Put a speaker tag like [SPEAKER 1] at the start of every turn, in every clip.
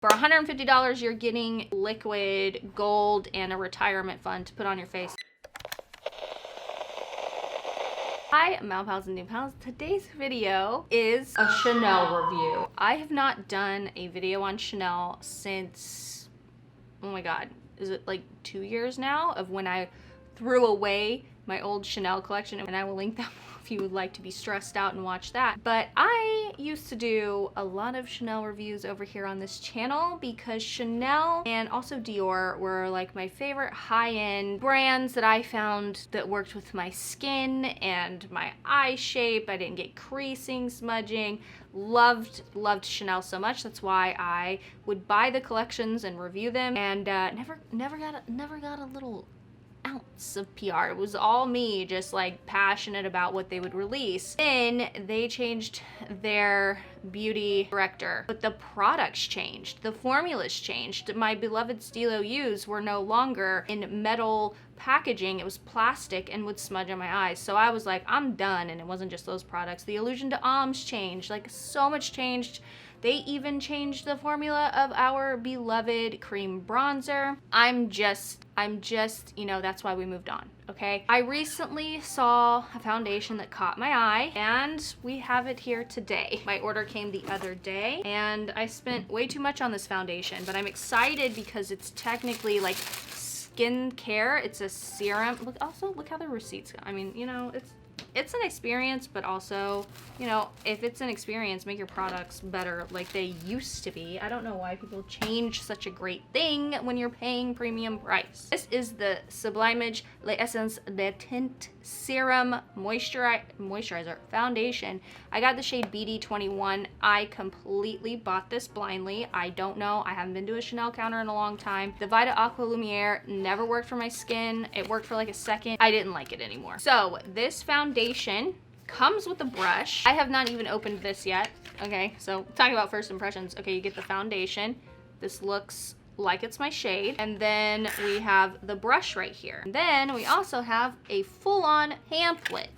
[SPEAKER 1] For $150, you're getting liquid gold and a retirement fund to put on your face. Hi, MalPals and NewPals. Today's video is a Chanel review. I have not done a video on Chanel since, oh my God, is it like 2 years now, of when I threw away my old Chanel collection, and I will link them if you would like to be stressed out and watch that. But I used to do a lot of Chanel reviews over here on this channel because Chanel and also Dior were like my favorite high-end brands that I found that worked with my skin and my eye shape. I didn't get creasing, smudging. Loved Chanel so much. That's why I would buy the collections and review them, and never got a little ounce of PR. It was all me just like passionate about what they would release. Then they changed their beauty director, but the products changed, the formulas changed. My beloved Stilo U's were no longer in metal packaging, it was plastic and would smudge on my eyes. So I was like, I'm done. And it wasn't just those products. The Illusion d'Âme changed, like so much changed. They even changed the formula of our beloved cream bronzer. I'm just, you know, that's why we moved on, okay? I recently saw a foundation that caught my eye, and we have it here today. My order came the other day, and I spent way too much on this foundation, but I'm excited because it's technically like skin care. It's a serum. Look how the receipts go. I mean, you know, it's an experience, but also, you know, if it's an experience, make your products better like they used to be. I don't know why people change such a great thing when you're paying premium price. This is the Sublimage L'Essence de Teint Serum Moisturizer Foundation. I got the shade BD21. I completely bought this blindly. I don't know. I haven't been to a Chanel counter in a long time. The Vita Aqua Lumiere never worked for my skin. It worked for like a second. I didn't like it anymore. So this foundation comes with a brush. I have not even opened this yet. Okay, so talking about first impressions. Okay, you get the foundation. This looks like it's my shade. And then we have the brush right here. And then we also have a full-on pamphlet.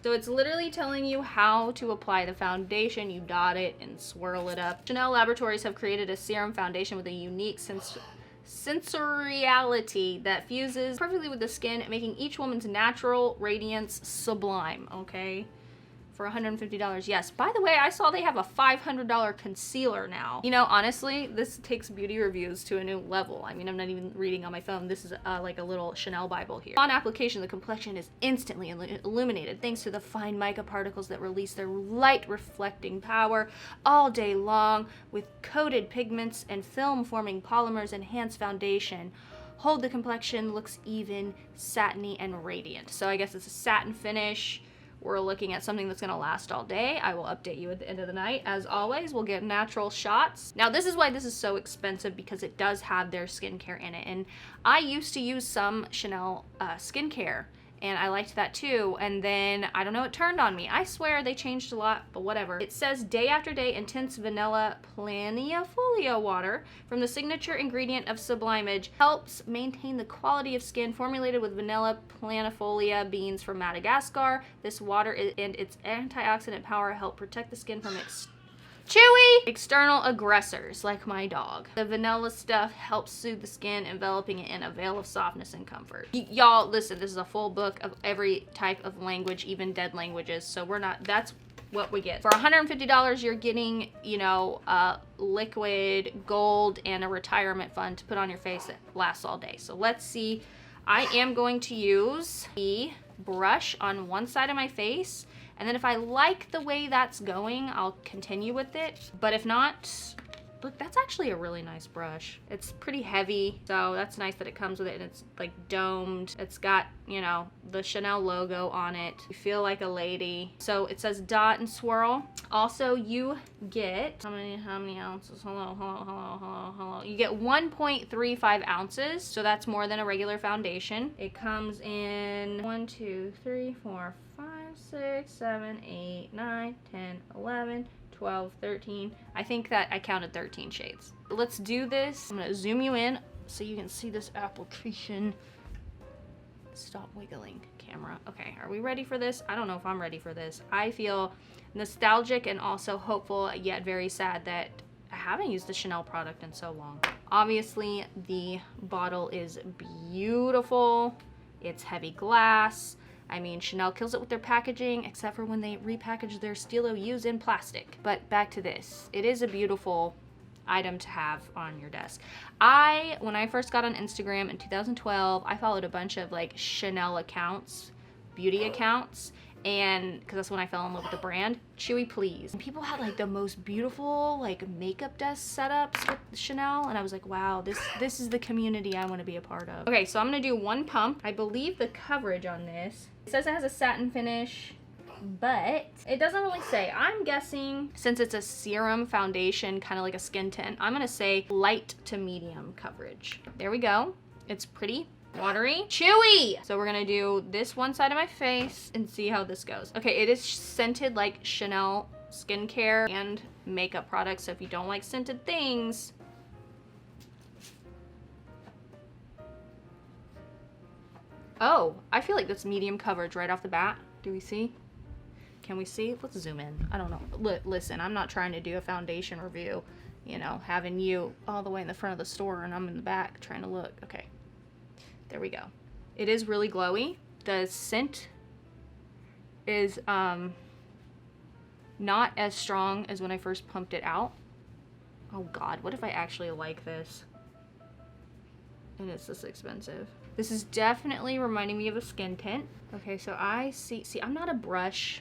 [SPEAKER 1] So it's literally telling you how to apply the foundation. You dot it and swirl it up. Chanel Laboratories have created a serum foundation with a unique sensoriality that fuses perfectly with the skin, making each woman's natural radiance sublime, okay? For $150. Yes, by the way, I saw they have a $500 concealer now. You know, honestly, this takes beauty reviews to a new level. I mean, I'm not even reading on my phone. This is like a little Chanel Bible here. On application, the complexion is instantly illuminated thanks to the fine mica particles that release their light reflecting power all day long. With coated pigments and film forming polymers, enhanced foundation hold the complexion, looks even, satiny, and radiant. So I guess it's a satin finish. We're looking at something that's gonna last all day. I will update you at the end of the night. As always, we'll get natural shots. Now, this is why this is so expensive, because it does have their skincare in it. And I used to use some Chanel skincare, and I liked that too. And then, I don't know, it turned on me. I swear they changed a lot, but whatever. It says day after day intense vanilla planifolia water from the signature ingredient of Sublimage helps maintain the quality of skin. Formulated with vanilla planifolia beans from Madagascar, this water and its antioxidant power help protect the skin from external aggressors like my dog. The vanilla stuff helps soothe the skin, enveloping it in a veil of softness and comfort. Y'all, listen, this is a full book of every type of language, even dead languages. So that's what we get. For $150, you're getting, you know, liquid gold and a retirement fund to put on your face that lasts all day. So let's see. I am going to use the brush on one side of my face, and then if I like the way that's going, I'll continue with it. But if not, look, that's actually a really nice brush. It's pretty heavy, so that's nice that it comes with it, and it's like domed. It's got, you know, the Chanel logo on it. You feel like a lady. So it says dot and swirl. Also, you get, how many ounces? Hello. You get 1.35 ounces, so that's more than a regular foundation. It comes in 1, 2, 3, 4, 5, 6, 7, 8, 9, 10, 11, 12, 13. I think that I counted 13 shades. Let's do this. I'm gonna zoom you in so you can see this application. Stop wiggling, camera. Okay, are we ready for this? I don't know if I'm ready for this. I feel nostalgic and also hopeful, yet very sad that I haven't used a Chanel product in so long. Obviously, the bottle is beautiful. It's heavy glass. I mean, Chanel kills it with their packaging, except for when they repackage their Stilo U's in plastic. But back to this. It is a beautiful item to have on your desk. When I first got on Instagram in 2012, I followed a bunch of like Chanel accounts, beauty accounts, and because that's when I fell in love with the brand. Chewy Please. And people had like the most beautiful like makeup desk setups with Chanel, and I was like, wow, this is the community I want to be a part of. Okay, so I'm gonna do one pump. I believe the coverage on this, it says it has a satin finish, but it doesn't really say. I'm guessing, since it's a serum foundation, kind of like a skin tint, I'm gonna say light to medium coverage. There we go. It's pretty watery, chewy. So we're gonna do this one side of my face and see how this goes. Okay, it is scented like Chanel skincare and makeup products, so if you don't like scented things, oh, I feel like that's medium coverage right off the bat. Do we see? Can we see? Let's zoom in. I don't know. Listen, I'm not trying to do a foundation review, you know, having you all the way in the front of the store and I'm in the back trying to look. Okay. There we go. It is really glowy. The scent is not as strong as when I first pumped it out. Oh God, what if I actually like this? And it's this expensive. This is definitely reminding me of a skin tint. Okay, so I see, I'm not a brush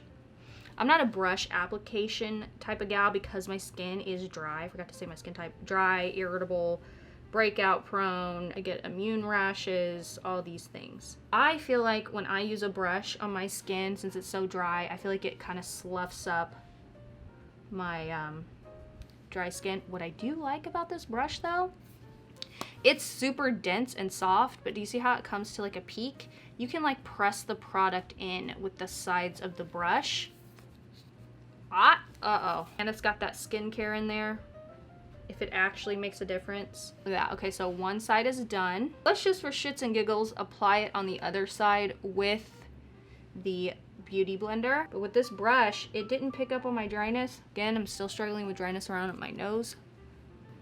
[SPEAKER 1] application type of gal because my skin is dry. I forgot to say my skin type. Dry, irritable, breakout prone, I get immune rashes, all these things. I feel like when I use a brush on my skin, since it's so dry, I feel like it kind of sloughs up my dry skin. What I do like about this brush though, it's super dense and soft, but do you see how it comes to like a peak? You can like press the product in with the sides of the brush. Uh-oh. And it's got that skincare in there. If it actually makes a difference. Look at that. Okay, so one side is done. Let's just, for shits and giggles, apply it on the other side with the Beauty Blender. But with this brush, it didn't pick up on my dryness. Again, I'm still struggling with dryness around my nose,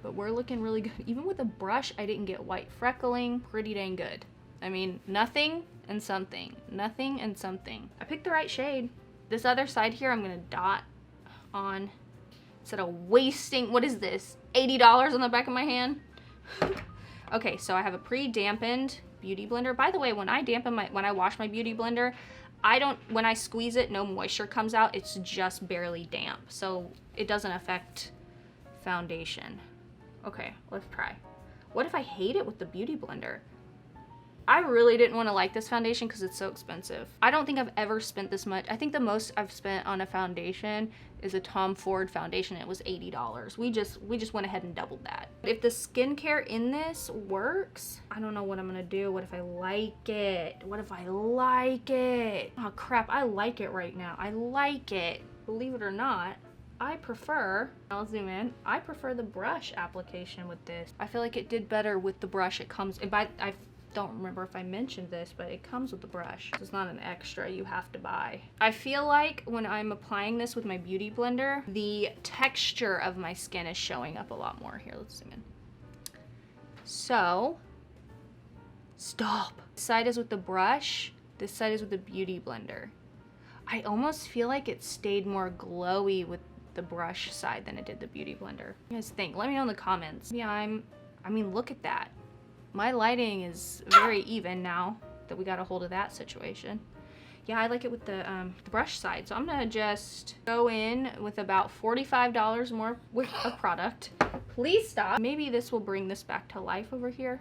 [SPEAKER 1] but we're looking really good. Even with a brush, I didn't get white freckling. Pretty dang good. I mean, nothing and something. Nothing and something. I picked the right shade. This other side here, I'm gonna dot on instead of wasting, what is this, $80 on the back of my hand? Okay, so I have a pre-dampened Beauty Blender. By the way, when I wash my Beauty Blender, when I squeeze it, no moisture comes out. It's just barely damp, so it doesn't affect foundation. Okay, let's try. What if I hate it with the Beauty Blender? I really didn't want to like this foundation because it's so expensive. I don't think I've ever spent this much. I think the most I've spent on a foundation is a Tom Ford foundation. It was $80. We just went ahead and doubled that. If the skincare in this works, I don't know what I'm gonna do. What if I like it? What if I like it? Oh crap, I like it right now. I like it. Believe it or not, I prefer, I'll zoom in, I prefer the brush application with this. I feel like it did better with the brush. It comes, I don't remember if I mentioned this, but it comes with the brush. It's not an extra you have to buy. I feel like when I'm applying this with my Beauty Blender, the texture of my skin is showing up a lot more. Here, let's zoom in. So, stop. This side is with the brush, this side is with the Beauty Blender. I almost feel like it stayed more glowy with the brush side than it did the Beauty Blender. What do you guys think? Let me know in the comments. Yeah, I mean, look at that. My lighting is very even now that we got a hold of that situation. Yeah, I like it with the brush side. So I'm gonna just go in with about $45 more worth of product. Please stop. Maybe this will bring this back to life over here.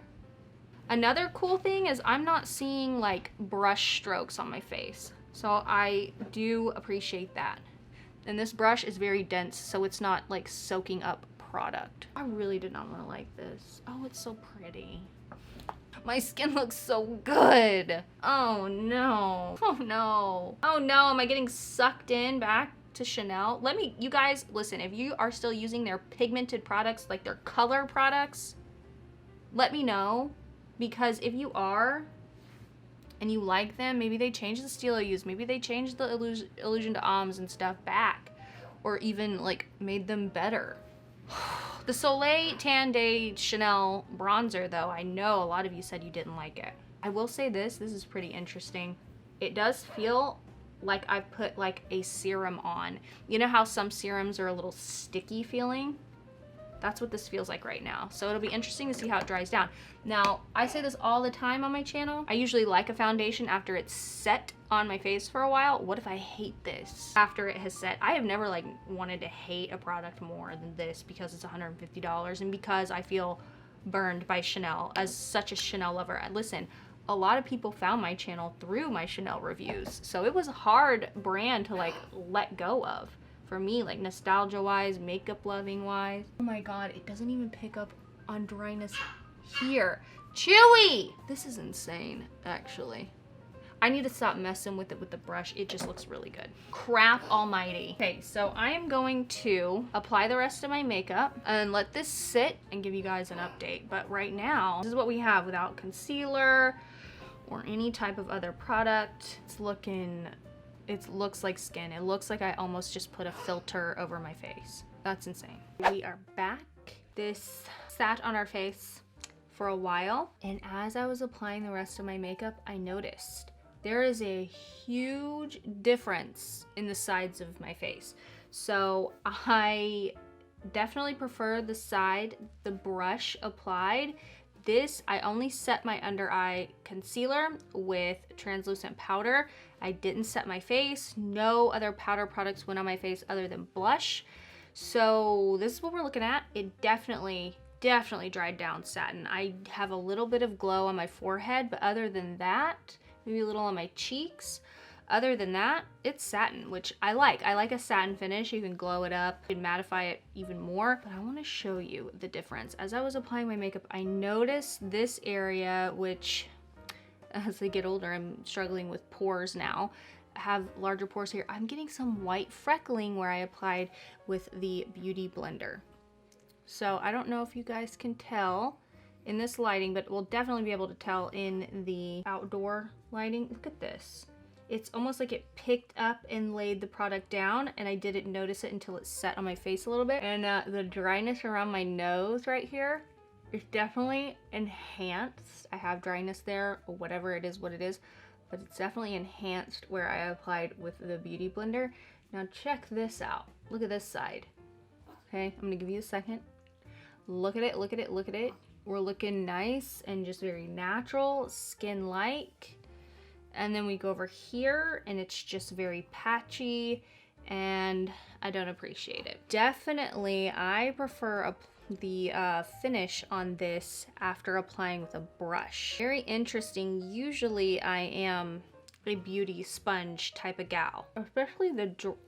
[SPEAKER 1] Another cool thing is I'm not seeing like brush strokes on my face. So I do appreciate that. And this brush is very dense, so it's not like soaking up product. I really did not want to like this. Oh, it's so pretty. My skin looks so good. Oh no. Oh no. Oh no, am I getting sucked in back to Chanel? You guys, listen, if you are still using their pigmented products, like their color products, let me know. Because if you are, and you like them, maybe they changed the Stilo U's, maybe they changed the Illusion d'Âmes and stuff back, or even like made them better. The Soleil Tan Day Chanel bronzer, though, I know a lot of you said you didn't like it. I will say this is pretty interesting. It does feel like I've put like a serum on. You know how some serums are a little sticky feeling? That's what this feels like right now. So it'll be interesting to see how it dries down. Now, I say this all the time on my channel. I usually like a foundation after it's set on my face for a while. What if I hate this after it has set? I have never like wanted to hate a product more than this because it's $150 and because I feel burned by Chanel as such a Chanel lover. Listen, a lot of people found my channel through my Chanel reviews. So it was a hard brand to like let go of. For me, like nostalgia wise, makeup loving wise. Oh my god, it doesn't even pick up on dryness here. Chewy! This is insane, actually. I need to stop messing with it with the brush. It just looks really good. Crap almighty. Okay, so I am going to apply the rest of my makeup and let this sit and give you guys an update. But right now, this is what we have without concealer or any type of other product. It looks like skin. It looks like I almost just put a filter over my face. That's insane. We are back. This sat on our face for a while, and as I was applying the rest of my makeup, I noticed there is a huge difference in the sides of my face. So I definitely prefer the side the brush applied. This, I only set my under eye concealer with translucent powder. I didn't set my face. No other powder products went on my face other than blush. So this is what we're looking at. It definitely dried down satin. I have a little bit of glow on my forehead, but other than that, maybe a little on my cheeks. Other than that, it's satin, which I like. I like a satin finish. You can glow it up and mattify it even more. But I want to show you the difference. As I was applying my makeup, I noticed this area, which as I get older, I'm struggling with pores now. I have larger pores here. I'm getting some white freckling where I applied with the Beauty Blender. So I don't know if you guys can tell in this lighting, but we'll definitely be able to tell in the outdoor lighting. Look at this. It's almost like it picked up and laid the product down, and I didn't notice it until it set on my face a little bit. And the dryness around my nose right here is definitely enhanced. I have dryness there, or whatever it is, what it is, but it's definitely enhanced where I applied with the Beauty Blender. Now check this out. Look at this side. Okay, I'm gonna give you a second. Look at it, look at it, look at it. We're looking nice and just very natural, skin-like. And then we go over here and it's just very patchy and I don't appreciate it. Definitely, I prefer the finish on this after applying with a brush. Very interesting. Usually I am a beauty sponge type of gal, especially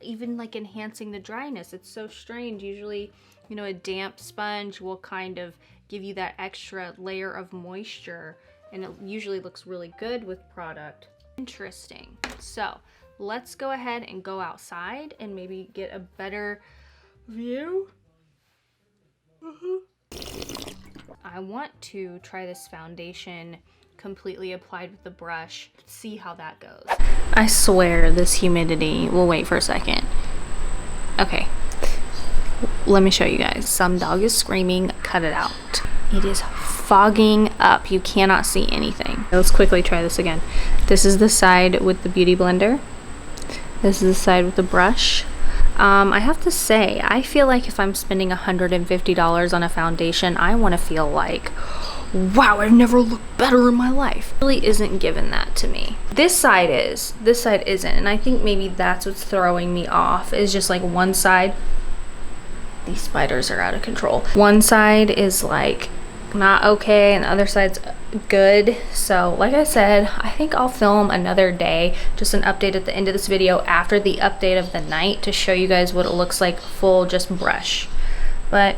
[SPEAKER 1] even like enhancing the dryness. It's so strange. Usually, you know, a damp sponge will kind of give you that extra layer of moisture, and it usually looks really good with product. Interesting. So let's go ahead and go outside and maybe get a better view. I want to try this foundation completely applied with the brush, see how that goes. I swear this humidity, we'll wait for a second. Okay, let me show you guys. Some dog is screaming, cut it out. It is fogging up. You cannot see anything. Let's quickly try this again. This is the side with the Beauty Blender. This is the side with the brush. I have to say, I feel like if I'm spending $150 on a foundation, I want to feel like, wow, I've never looked better in my life. It really isn't given that to me. This side is, this side isn't, and I think maybe that's what's throwing me off, is just like one side, these spiders are out of control. One side is like not okay and the other side's good. So like I said, I think I'll film another day, just an update at the end of this video after the update of the night, to show you guys what it looks like full just brush. But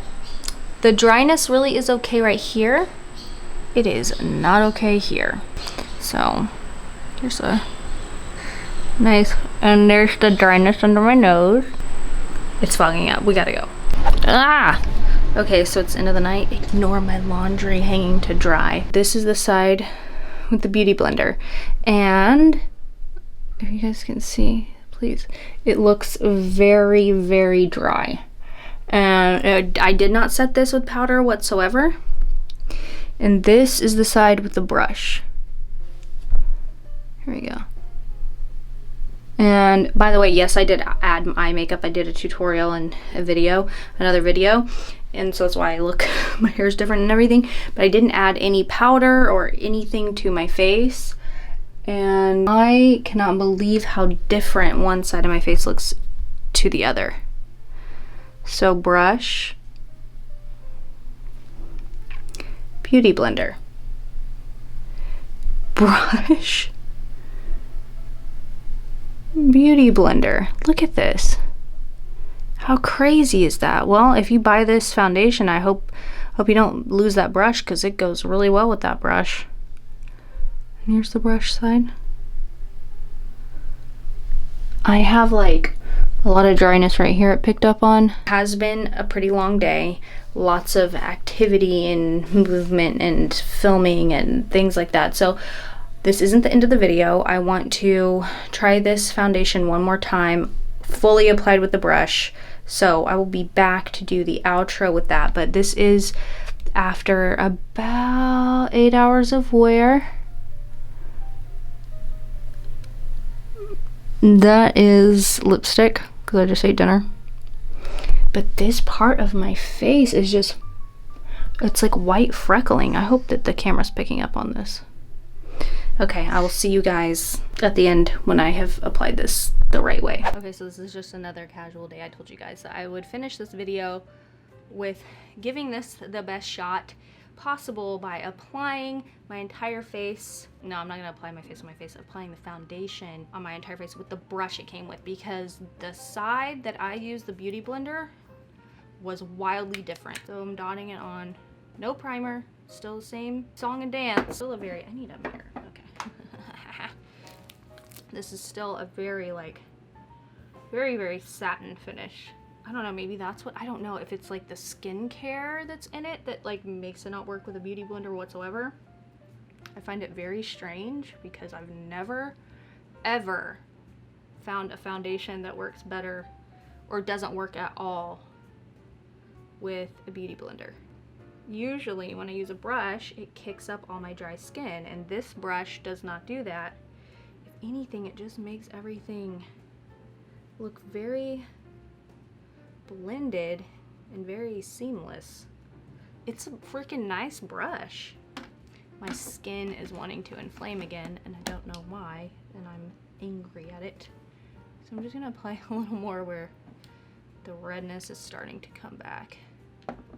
[SPEAKER 1] the dryness really is okay right here. It is not okay here. So here's a nice, and there's the dryness under my nose. It's fogging up. We gotta go. Ah! Okay, so it's end of the night. Ignore my laundry hanging to dry. This is the side with the Beauty Blender. And if you guys can see, please, it looks very, very dry. And I did not set this with powder whatsoever. And this is the side with the brush. Here we go. And by the way, yes, I did add eye makeup. I did a tutorial and a video, another video. And so that's why I look, my hair's different and everything. But I didn't add any powder or anything to my face. And I cannot believe how different one side of my face looks to the other. So brush, beauty blender, brush, beauty blender. Look at this. How crazy is that? Well, if you buy this foundation, I hope you don't lose that brush, because it goes really well with that brush. And here's the brush side. I have like a lot of dryness right here it picked up on. Has been a pretty long day. Lots of activity and movement and filming and things like that. So this isn't the end of the video. I want to try this foundation one more time, fully applied with the brush. So I will be back to do the outro with that. But this is after about 8 hours of wear. That is lipstick, because I just ate dinner. But this part of my face is just, it's like white freckling. I hope that the camera's picking up on this. Okay, I will see you guys at the end when I have applied this the right way. Okay, so this is just another casual day. I told you guys that I would finish this video with giving this the best shot possible by applying my entire face. No, I'm not gonna apply my face on my face. Applying the foundation on my entire face with the brush it came with, because the side that I used the beauty blender was wildly different. So I'm dotting it on. No primer, still the same song and dance. Still a very, I need a mirror, okay. This is still a very like, very satin finish. I don't know, maybe that's what, I don't know if it's like the skincare that's in it that like makes it not work with a beauty blender whatsoever. I find it very strange because I've never, ever found a foundation that works better or doesn't work at all with a beauty blender. Usually when I use a brush, it kicks up all my dry skin, and this brush does not do that. If anything, it just makes everything look very blended and very seamless. It's a freaking nice brush. My skin is wanting to inflame again, and I don't know why, and I'm angry at it. So I'm just gonna apply a little more where the redness is starting to come back.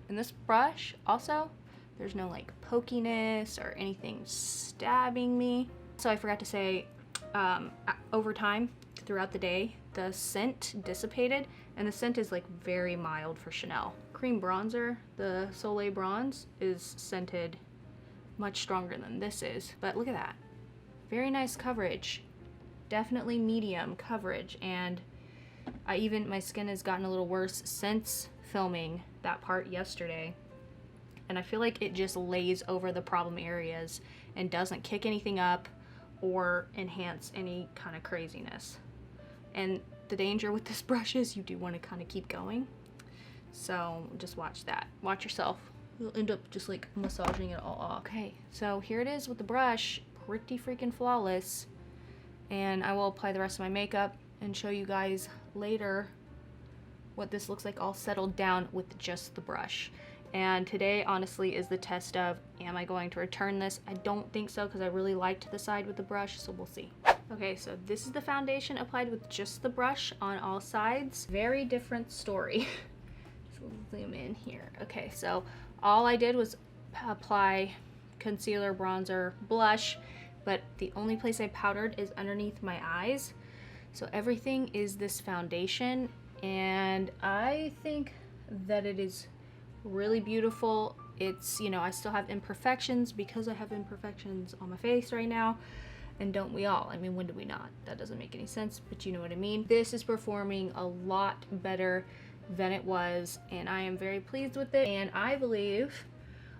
[SPEAKER 1] And this brush also, there's no like pokiness or anything stabbing me. So I forgot to say, over time throughout the day, the scent dissipated, and the scent is like very mild for Chanel. Cream bronzer, the Soleil bronze, is scented much stronger than this is, but look at that. Very nice coverage. Definitely medium coverage, and my skin has gotten a little worse since filming that part yesterday, and I feel like it just lays over the problem areas and doesn't kick anything up or enhance any kind of craziness. And the danger with this brush is you do want to kind of keep going, so just watch that. Watch yourself. You'll end up just like massaging it all off. Okay, so here it is with the brush, pretty freaking flawless, and I will apply the rest of my makeup and show you guys later what this looks like all settled down with just the brush. And today honestly is the test of, am I going to return this? I don't think so, because I really liked the side with the brush, so we'll see. Okay, so this is the foundation applied with just the brush on all sides. Very different story. So we'll zoom in here. Okay, so all I did was apply concealer, bronzer, blush, but the only place I powdered is underneath my eyes. So everything is this foundation, and I think that it is really beautiful. It's, you know, I still have imperfections because I have imperfections on my face right now, and don't we all? I mean, when do we not? That doesn't make any sense, but you know what I mean. This is performing a lot better than it was, and I am very pleased with it, and I believe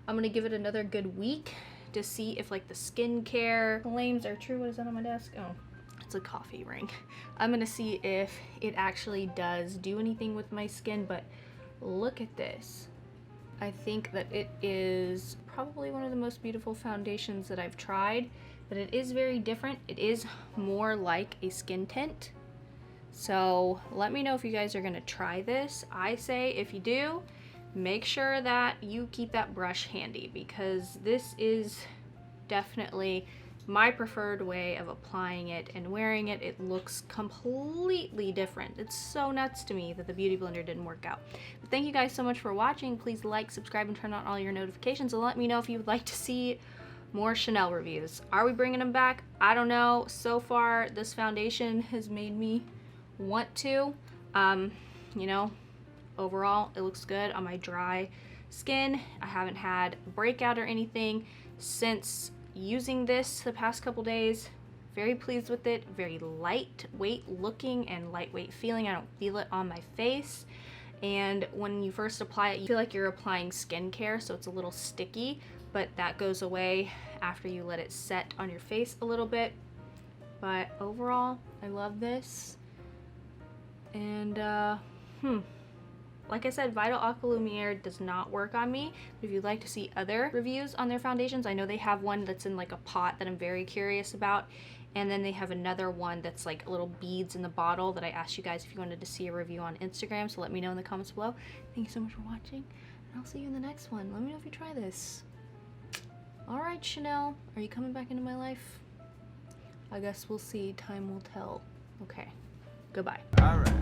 [SPEAKER 1] I'm gonna give it another good week to see if like the skincare claims are true. What is that on my desk? Oh, it's a coffee ring. I'm gonna see if it actually does do anything with my skin, but look at this. I think that it is probably one of the most beautiful foundations that I've tried, but it is very different. It is more like a skin tint. So let me know if you guys are gonna try this. I say if you do, make sure that you keep that brush handy, because this is definitely my preferred way of applying it and wearing it. It looks completely different. It's so nuts to me that the Beauty Blender didn't work out. But thank you guys so much for watching. Please like, subscribe, and turn on all your notifications, and let me know if you would like to see more Chanel reviews. Are we bringing them back? I don't know. So far, this foundation has made me want to. You know, overall, it looks good on my dry skin. I haven't had a breakout or anything since using this the past couple days. Very pleased with it. Very lightweight looking and lightweight feeling. I don't feel it on my face, and when you first apply it, you feel like you're applying skincare, so it's a little sticky, but that goes away after you let it set on your face a little bit. But overall, I love this. And like I said, Vital Aqua Lumiere does not work on me. But if you'd like to see other reviews on their foundations, I know they have one that's in like a pot that I'm very curious about. And then they have another one that's like little beads in the bottle that I asked you guys if you wanted to see a review on Instagram. So let me know in the comments below. Thank you so much for watching, and I'll see you in the next one. Let me know if you try this. All right, Chanel, are you coming back into my life? I guess we'll see. Time will tell. Okay, goodbye.
[SPEAKER 2] All right.